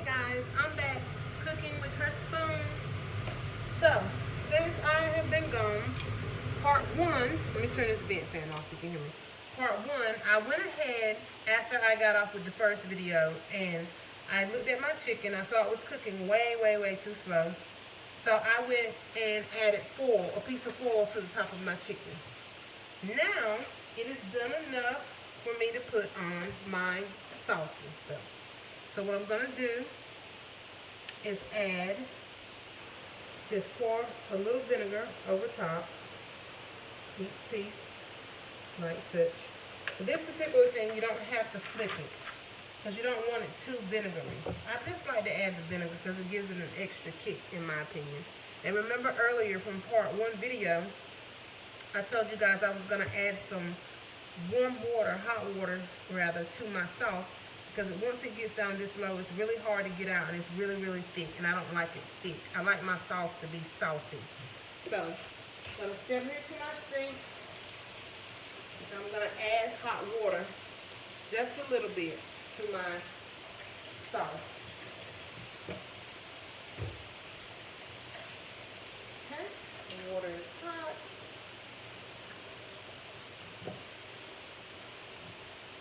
Hey guys, I'm back cooking with her spoon. So, since I have been gone, part one, let me turn this vent fan off so you can hear me. Part one, I went ahead after I got off with the first video and I looked at my chicken. I saw it was cooking way too slow. So I went and added foil, a piece of foil to the top of my chicken. Now, it is done enough for me to put on my sauce and stuff. So what I'm going to do is just pour a little vinegar over top, each piece, like such. For this particular thing, you don't have to flip it, because you don't want it too vinegary. I just like to add the vinegar because it gives it an extra kick, in my opinion. And remember earlier from part one video, I told you guys I was going to add some warm water, hot water rather, to my sauce, because once it gets down this low, it's really hard to get out, and it's really thick, and I don't like it thick. I like my sauce to be saucy. So, I'm going to step here to my sink, and I'm going to add hot water, just a little bit, to my sauce. Okay, the water is hot.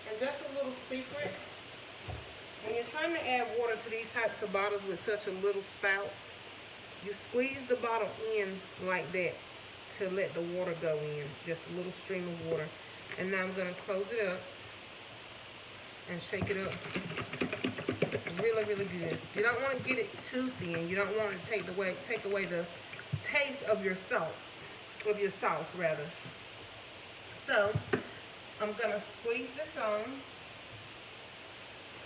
And just a little secret, when you're trying to add water to these types of bottles with such a little spout, you squeeze the bottle in like that to let the water go in, just a little stream of water. And now I'm going to close it up and shake it up really good. You don't want to get it too thin. You don't want to take away the taste of your salt, of your sauce rather. So I'm going to squeeze this on.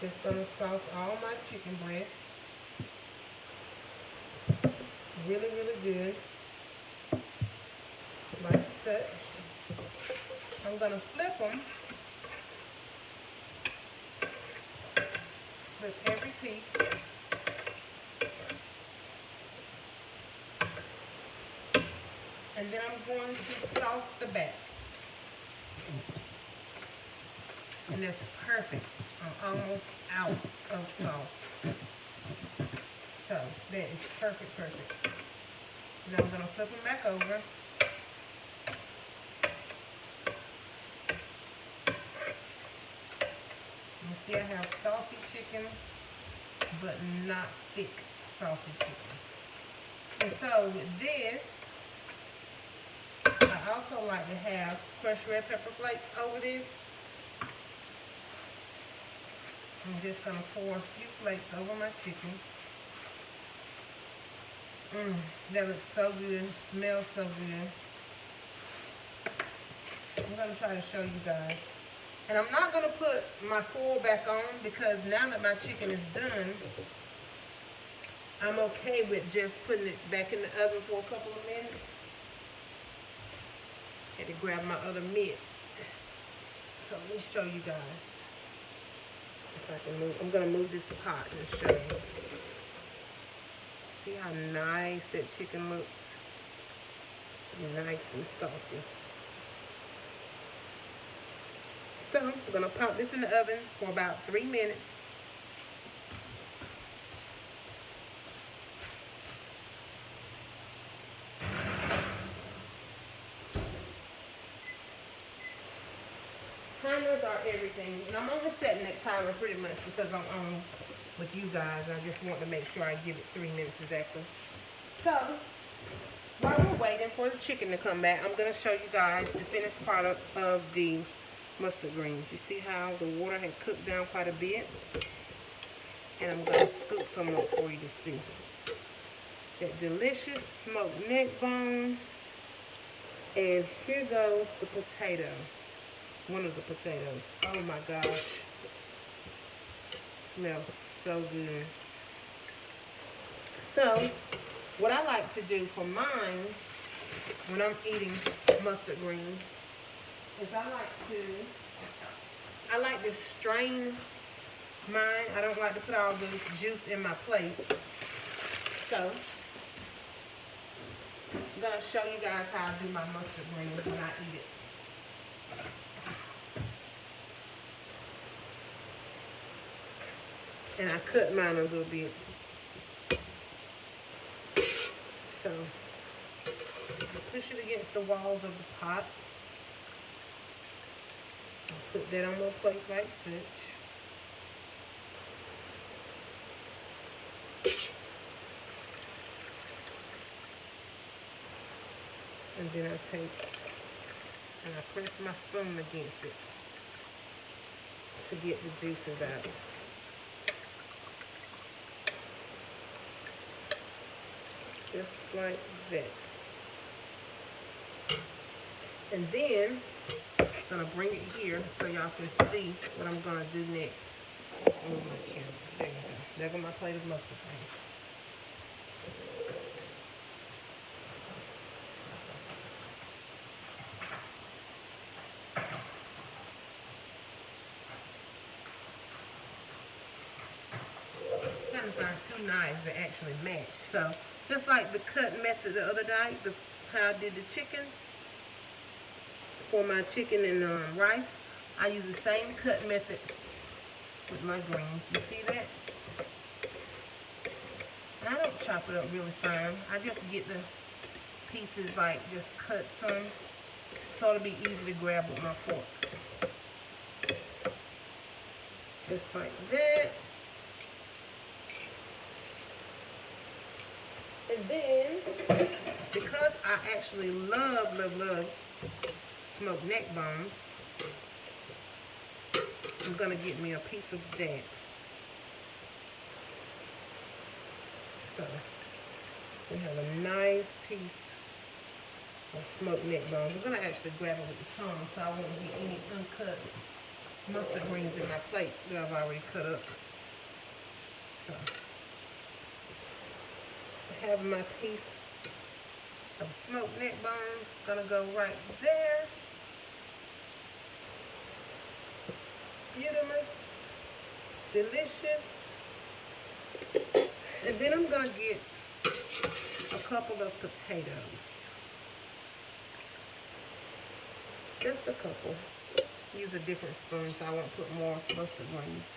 Just going to sauce all my chicken breasts. Really good. Like such. I'm going to flip them. Flip every piece. And then I'm going to sauce the back. And that's perfect. I'm almost out of sauce. So that is perfect. Now I'm going to flip them back over. You see I have saucy chicken, but not thick saucy chicken. And so with this, I also like to have crushed red pepper flakes over this. I'm just going to pour a few flakes over my chicken. That looks so good. Smells so good. I'm going to try to show you guys. And I'm not going to put my foil back on, because now that my chicken is done, I'm okay with just putting it back in the oven for a couple of minutes. Had to grab my other mitt. So let me show you guys. If I can move, I'm going to move this pot and show you. See how nice that chicken looks? Nice and saucy. So I'm going to pop this in the oven for about 3 minutes. Timers are everything, and I'm only setting that timer pretty much because I'm on with you guys. I just want to make sure I give it 3 minutes exactly. So while we're waiting for the chicken to come back, I'm going to show you guys the finished product of the mustard greens. You see how the water had cooked down quite a bit, and I'm going to scoop some up for you to see. That delicious smoked neck bone, and here goes the potato. One of the potatoes. Oh my gosh. Smells so good. So, what I like to do for mine, when I'm eating mustard greens, is I like to strain mine. I don't like to put all this juice in my plate. So, I'm going to show you guys how I do my mustard greens when I eat it. And I cut mine a little bit. So, push it against the walls of the pot. Put that on my plate like such. And then I take and I press my spoon against it to get the juices out. Just like that. And then I'm gonna bring it here so y'all can see what I'm gonna do next. Move my camera. There you go. There go my plate of mustard greens. Trying to find two knives that actually match. So just like the cut method the other night, how I did the chicken. For my chicken and rice, I use the same cut method with my greens. You see that? And I don't chop it up really fine. I just get the pieces like just cut some so it'll be easy to grab with my fork. Just like that. And then, because I actually love smoked neck bones, I'm gonna get me a piece of that. So we have a nice piece of smoked neck bones. I'm gonna actually grab it with the tongue so I won't get any uncut mustard greens in my plate that I've already cut up. So I have my piece of smoked neck bones. It's gonna go right there. Beautiful, delicious. And then I'm gonna get a couple of potatoes. Just a couple. Use a different spoon so I won't put more mustard greens.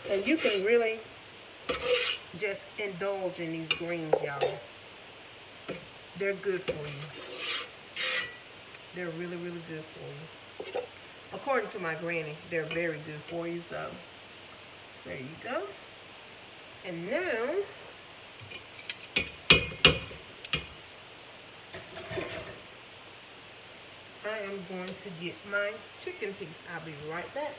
And you can really just indulge in these greens, y'all. They're good for you. They're really good for you. According to my granny, they're very good for you. So there you go. And now I am going to get my chicken piece. I'll be right back.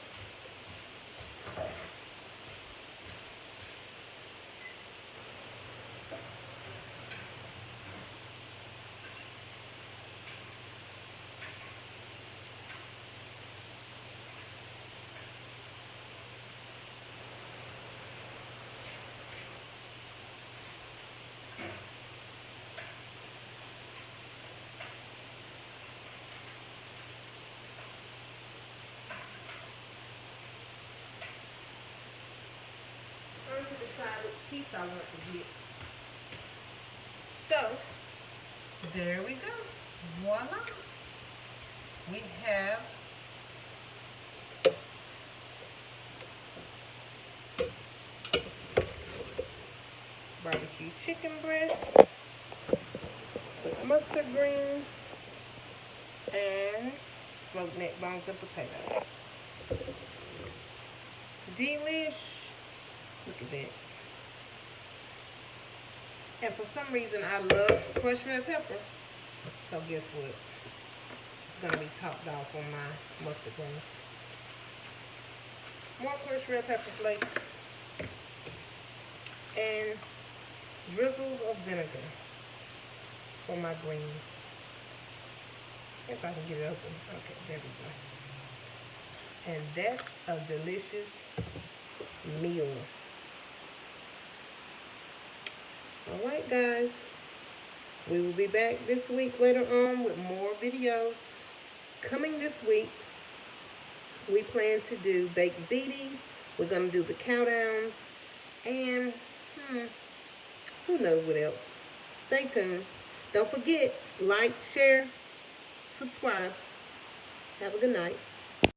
Decide which piece I want to get. So there we go. Voila. We have barbecue chicken breast with mustard greens and smoked neck bones and potatoes. Delish. Look at that. And for some reason, I love crushed red pepper. So guess what? It's going to be topped off on my mustard greens. More crushed red pepper flakes. And drizzles of vinegar for my greens. If I can get it open. Okay, there we go. And that's a delicious meal. Alright guys, we will be back this week later on with more videos. Coming this week, we plan to do baked ziti. We're going to do the countdowns. And who knows what else. Stay tuned. Don't forget, like, share, subscribe. Have a good night.